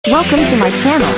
Welcome to my channel.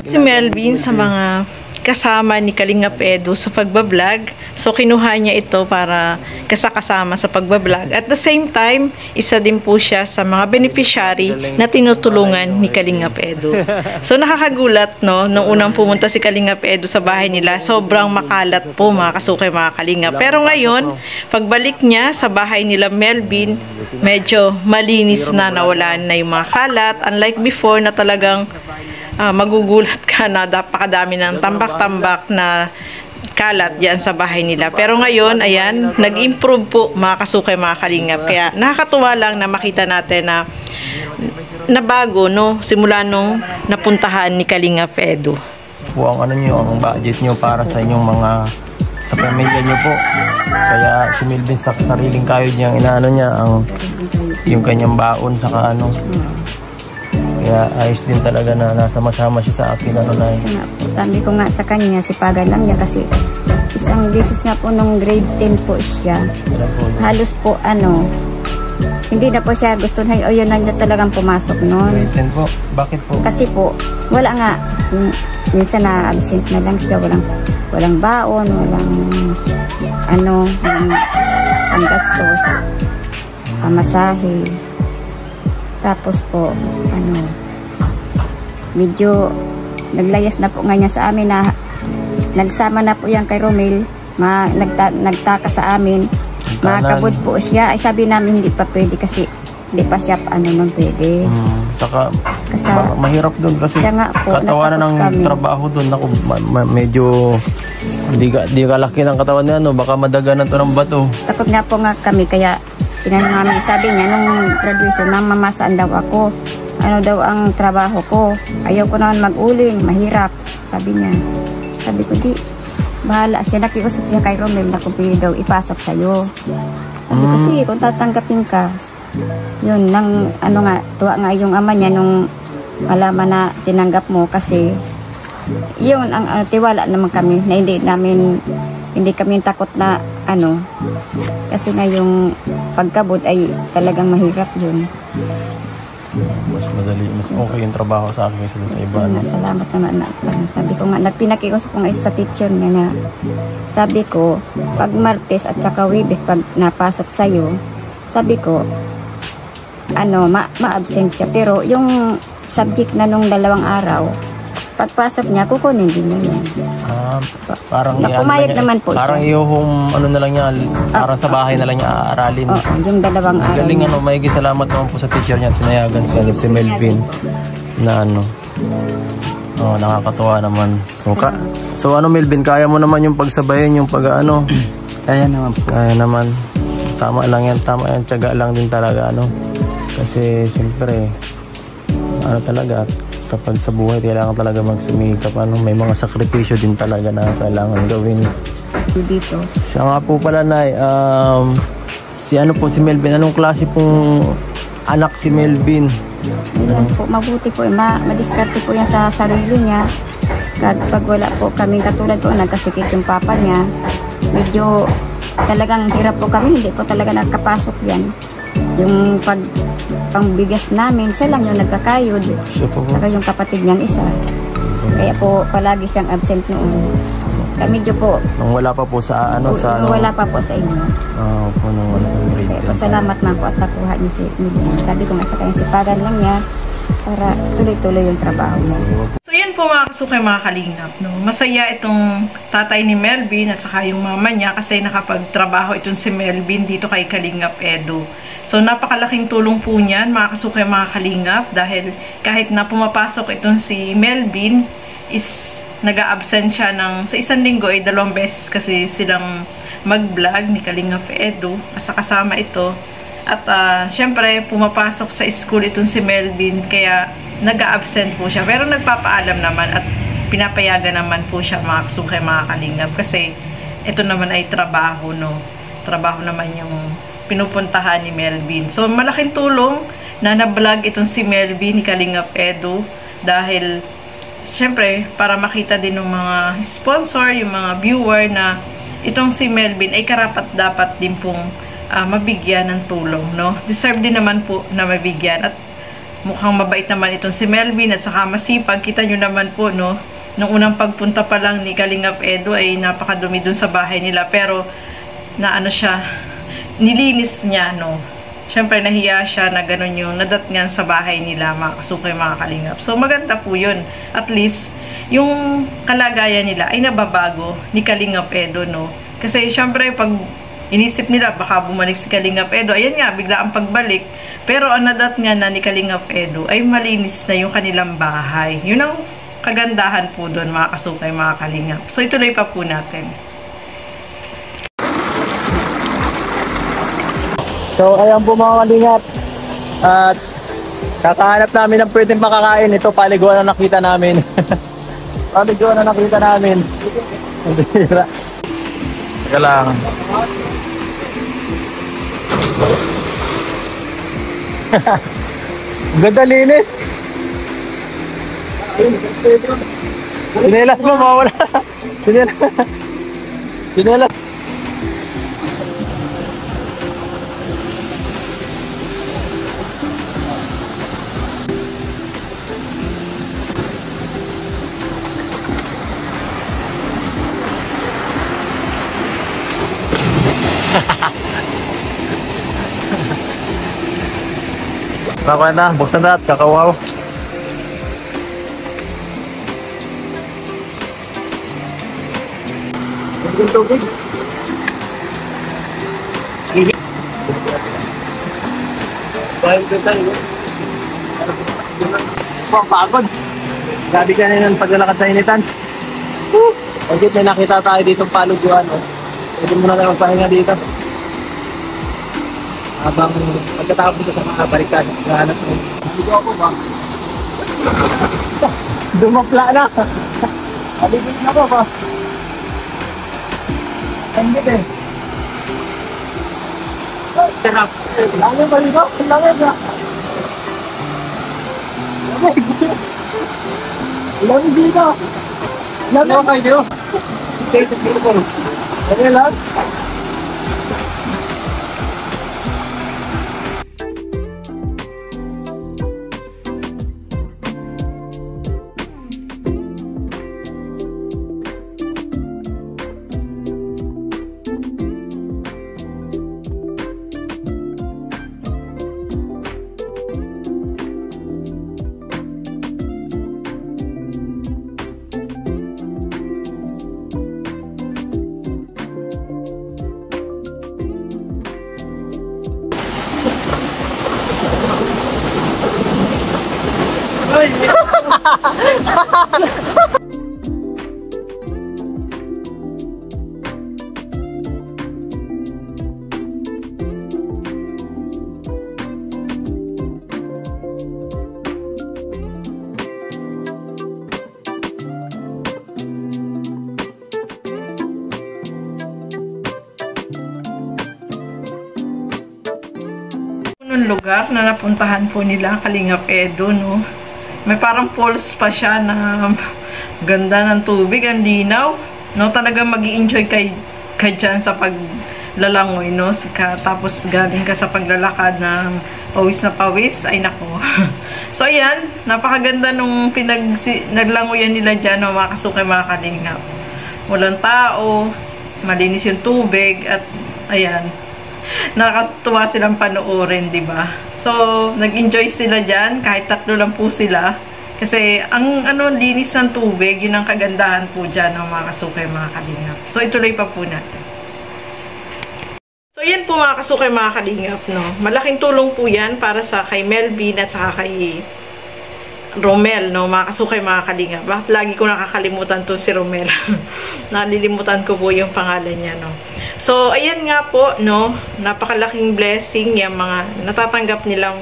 Si Melvin sa mga kasama ni Kalingap Edu sa pagbablog. So, kinuha niya ito para kasama sa pagbablog. At the same time, isa din po siya sa mga beneficiary na tinutulungan ni Kalingap Edu. So, nakakagulat, no? Nung unang pumunta si Kalingap Edu sa bahay nila, sobrang makalat po, mga kasukay, mga Kalingap. Pero ngayon, pagbalik niya sa bahay nila Melvin, medyo malinis na, nawalan na yung mga kalat. Unlike before na talagang magugulat ka na napakadami ng tambak-tambak na kalat diyan sa bahay nila. Pero ngayon, ayan, nag-improve po, mga kasukay, mga Kalingap. Kaya nakakatuwa lang na makita natin na nabago, no? Simula nung napuntahan ni Kalingap Edu. Po ang ano nyo, ang budget nyo para sa inyong mga sa pamilya nyo po. Kaya si Melvin sa sariling kayo niyang inaano niya ang yung kanyang baon saka ano. Kaya ayos din talaga na nasama-sama siya sa akin. Ano na sabi ko nga sa kanya, sipagan lang niya kasi isang beses nga po nung grade 10 po siya. Halos po ano, hindi na po siya gusto na yun na niya talagang pumasok noon. Grade 10 po? Bakit po? Kasi po, wala nga, minsan na absent na lang siya, walang baon, walang ano, panggastos, pamasahe. Tapos po, ano, medyo naglayas na po nga niya sa amin na nagsama na po yan kay Romel, nagtaka sa amin, makakabot po siya. Ay sabi namin hindi pa pwede kasi hindi pa siya ano nung pwede. Saka mahirap doon kasi po, katawanan ng trabaho doon. Ako, medyo di ka laki ng katawan niya, no? Baka madaganan to ng bato. Takot nga po nga kami, kaya tinanong namin, sabi niya nung graduation, mamamasaan daw ako. Ano daw ang trabaho ko? Ayaw ko naman mag-uling, mahirap. Sabi niya. Sabi ko, di, bahala siya. Nakiusap siya kay Romel na kung pwede daw ipasok sa'yo. Sabi ko, sige, kung tatanggapin ka. Yun, nang, ano nga, tuwa nga yung ama niya nung malaman na tinanggap mo kasi yun, ang tiwala naman kami na hindi kami takot na ano, kasi nga yung pagkabot ay talagang mahirap yun. Mas madali, mas okay yung trabaho sa akin kaysa sa iba. Salamat naman na. Sabi ko nga, nagpinakiusap ko nga isa sa teacher niya na sabi ko, pag Martes at saka Webes pag napasok sa'yo, sabi ko, ano, ma-absent siya. Pero yung subject na nung 2 araw, pagpasok niya, kukunin din niya yun. Parang napumayag naman po parang siya. Parang ano na lang niya, parang sa bahay na lang niya aaralin. Yung 2 araw. Galing ano, may salamat naman po sa teacher niya, tinayagan si Melvin na ano. Nakakatuwa naman. So ano Melvin, kaya mo naman yung pagsabayin, yung pag-ano? Kaya naman po. Kaya naman. Tama lang yan, tiyaga lang din talaga, ano. Kasi siyempre, ano talaga, kapag sa buhay, kailangan talaga magsumikap. Ano, may mga sakripisyo din talaga na kailangan gawin. Dito. Siya nga po pala, Nay, si Melvin, anong klase pong anak si Melvin? Yan po, mabuti po, madiskarte po yan sa sarili niya. Pag wala po kami, katulad po, nagkasikit yung papa niya, medyo talagang hirap po kami, hindi po talaga nakapasok yan. Yung pangbigas namin, siya lang yung nagkakayod. Saka yung kapatid niyang isa. Kaya po palagi siyang absent noon. Medyo po. Nung wala pa po sa ano sa nung wala pa po sa inyo. Po nung wala pa grade 10. Kaya po salamat man po at nakuha niyo si Melvin. Sabi ko nga sa kanya, sipagan lang niya para tuloy-tuloy yung trabaho niya. So yan po mga kasukay, mga Kalingap, no? Masaya itong tatay ni Melvin at saka yung mama niya kasi nakapagtrabaho itong si Melvin dito kay Kalingap Edu. So napakalaking tulong po niyan mga kasukay, mga Kalingap, dahil kahit na pumapasok itong si Melvin is nag-a-absent siya sa isang linggo ay 2 beses kasi silang mag-vlog ni Kalingap Edu kasama ito. At syempre pumapasok sa school itong si Melvin kaya nag-a-absent po siya, pero nagpapaalam naman at pinapayagan naman po siya mga kasukay, mga Kalingap, kasi ito naman ay trabaho, no? Trabaho naman yung pinupuntahan ni Melvin. So malaking tulong na na-vlog itong si Melvin ni Kalingap Edu dahil syempre para makita din ng mga sponsor, yung mga viewer na itong si Melvin ay karapat-dapat din pong mabigyan ng tulong, no? Deserve din naman po na mabigyan. At mukhang mabait naman itong si Melvin at saka masipag. Kita nyo naman po, no? Nung unang pagpunta pa lang ni Kalingap Edu ay napakadumi dun sa bahay nila. Pero, na ano siya, nilinis niya, no? Siyempre, nahiya siya na gano'n yung nadatngan sa bahay nila, mga kasukay, mga kalingap. So, maganda po yun. At least, yung kalagayan nila ay nababago ni Kalingap Edu, no? Kasi, siyempre, pag inisip nila, baka bumalik si Kalingap Edu, ayan nga, bigla ang pagbalik. Pero, ang nadatngan na ni Kalingap Edu ay malinis na yung kanilang bahay. Yun ang kagandahan po doon, mga kasukay, mga kalingap. So, ituloy pa po natin. So, ayan po mga kalingap. At kakahanap namin ng pwedeng makakain. Ito, paliguan na nakita namin. Paliguan na nakita namin. Teka lang. Ganda linis. Sinelas mo, mawala. Sinelas. Sinelas. Nakuha na, buksan na at kakawaw. Tubig. Bahay ko tayo. Pagod. Gabi ka na ng paglalakad sa initan. Pagkit may nakita tayo dito paliguan. Pwede mo na lang magpahinga dito. Habang pagkatapos dito sa mga barikan, nahanap mo. Hindi ako ba? Dumapla na. Aligid na ko ba? Tandit eh. Sarap. Langit ba dito? Langit ba? Langit dito. Langit ba kayo? Stay to beautiful. Okay lang? Lugar na napuntahan po nila Kalingap Edu, no? May parang falls pa siya na ganda ng tubig, ang linaw, no? Talagang mag-i-enjoy kay dyan sa paglalangoy, no? Tapos galing ka sa paglalakad ng pawis na pawis, ay nako. So ayan, napakaganda nung naglangoyan nila dyan, no? Mga kasukay, mga kalingap. Walang tao, malinis yung tubig, at ayan, nakakatuwa silang panoorin, di ba? So, nag-enjoy sila dyan, kahit tatlo lang po sila. Kasi, ang linis ng tubig, yun ang kagandahan po dyan ng mga kasukay, mga kalingap. So, ituloy pa po natin. So, yan po mga kasukay, mga kalingap, no? Malaking tulong po yan para sa kay Melvin at saka kay Romel, no? Mga kasukay, mga kalingap. Bakit lagi ko nakakalimutan to si Romel? Nalilimutan ko po yung pangalan niya, no? So, ayan nga po, no? Napakalaking blessing yung mga natatanggap nilang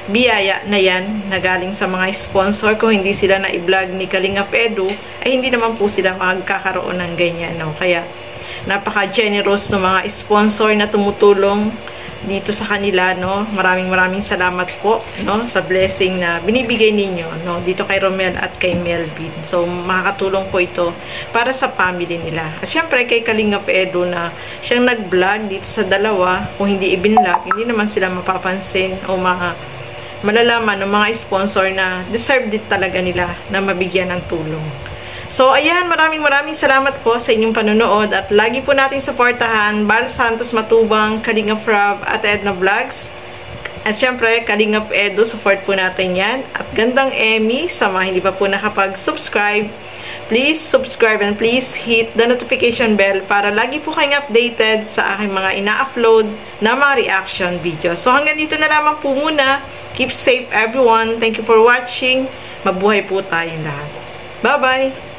biyaya na yan na galing sa mga sponsor. Kung hindi sila na i-vlog ni Kalingap Edu, ay hindi naman po sila magkakaroon ng ganyan, no? Kaya, napaka-generous ng mga sponsor na tumutulong dito sa kanila, no? Maraming salamat po, no, sa blessing na binibigay ninyo, no, dito kay Romel at kay Melvin. So, makakatulong po ito para sa family nila. At syempre, kay Kalingap Edu na siyang nag-vlog dito sa dalawa, kung hindi i-vlog, hindi naman sila mapapansin o malalaman ng mga sponsor na deserve din talaga nila na mabigyan ng tulong. So, ayan, maraming salamat po sa inyong panonood at lagi po nating suportahan Bal Santos Matubang, Kalingap Rob at Edna Vlogs. At syempre, Kalingap Edu, support po natin yan. At Gandang Emmy, sa mga hindi pa po nakapag-subscribe, please subscribe and please hit the notification bell para lagi po kayong updated sa aking mga ina-upload na mga reaction videos. So, hanggang dito na lamang po muna. Keep safe everyone. Thank you for watching. Mabuhay po tayong lahat. Bye-bye!